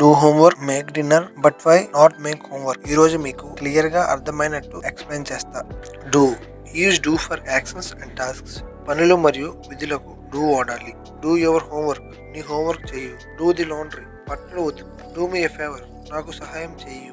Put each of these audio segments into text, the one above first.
Do homework, make dinner, but why not make homework? ఈ రోజు మీకు క్లియర్ గా అర్థమైనట్టు ఎక్స్ప్లెయిన్ చేస్తా. Do use do for actions and tasks. పనులు మరియు విధులకు డూ వాడాలి. డూ యువర్ హోంవర్క్, నీ హోంవర్క్ చెయ్యు. డూ ది లాండ్రీ, బట్టలు ఉతుకు. డూ మీ ఎ ఫేవర్, నాకు సహాయం చెయ్యు.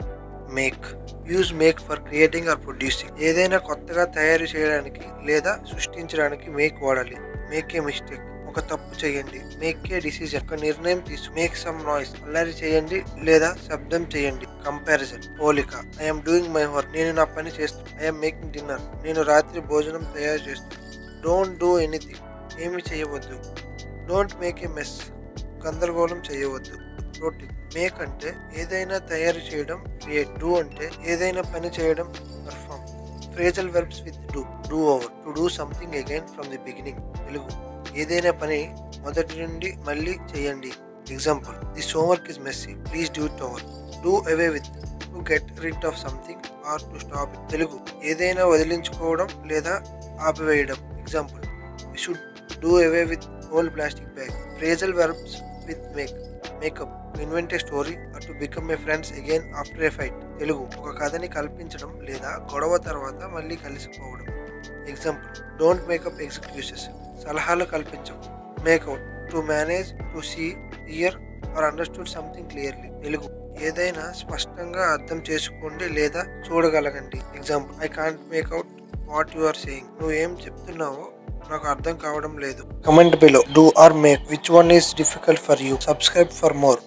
Make use make for creating or producing. ఏదైనా కొత్తగా తయారు చేయడానికి లేదా సృష్టించడానికి మేక్ వాడాలి. మేక్ ఏ మిస్టేక్, ఒక తప్పు చేయండి. మేక్ ఏ డిసిజన్, ఒక నిర్ణయం తీసు. మేక్ సమ్ నాయిస్, అల్లరి చేయండి లేదా శబ్దం చేయండి. కంపారిజన్, పోలిక. ఐఎమ్ డూయింగ్ మై వర్క్, నేను నా పని చేస్తాను. ఐఎమ్ మేకింగ్ డిన్నర్, నేను రాత్రి భోజనం తయారు చేస్తాను. డోంట్ డూ ఎనీథింగ్, ఏమి చేయవద్దు. డోంట్ మేక్ ఏ మెస్, గందరగోళం చేయవద్దు. రొటీన్, మేక్ అంటే ఏదైనా తయారు చేయడం, క్రియేట్. డూ అంటే ఏదైనా పని చేయడం, perform. Phrasal verbs with do. Do over, to do something again from the beginning. Telugu, ఏదైనా పని మొదటి నుండి మళ్ళీ చేయండి. Example, this homework is messy, please do it over. Do away with, to get rid of something or to stop it. Telugu, ఏదైనా వదిలించుకోవడం లేదా ఆపివేయడం. Example, we should do away with old plastic bag. Phrasal verbs with make. Make up, invent a story or to become a friends again after a fight. Telugu, ఒక కథని కల్పించడం లేదా గొడవ తర్వాత మళ్ళీ కలిసిపోవడం. ఎగ్జాంపుల్, డోంట్ మేకప్ ఎక్స్క్యూజెస్, సలహాలు కల్పించవు. Make out, to manage, to see, hear or understood something clearly. Telugu, ఏదైనా స్పష్టంగా అర్థం చేసుకోండి లేదా చూడగలగండి. Example, I can't make out what you are saying. నువ్వు ఏం చెప్తున్నావో నాకు అర్థం కావడం లేదు. Comment below, do or make, which one is difficult for you. Subscribe for more.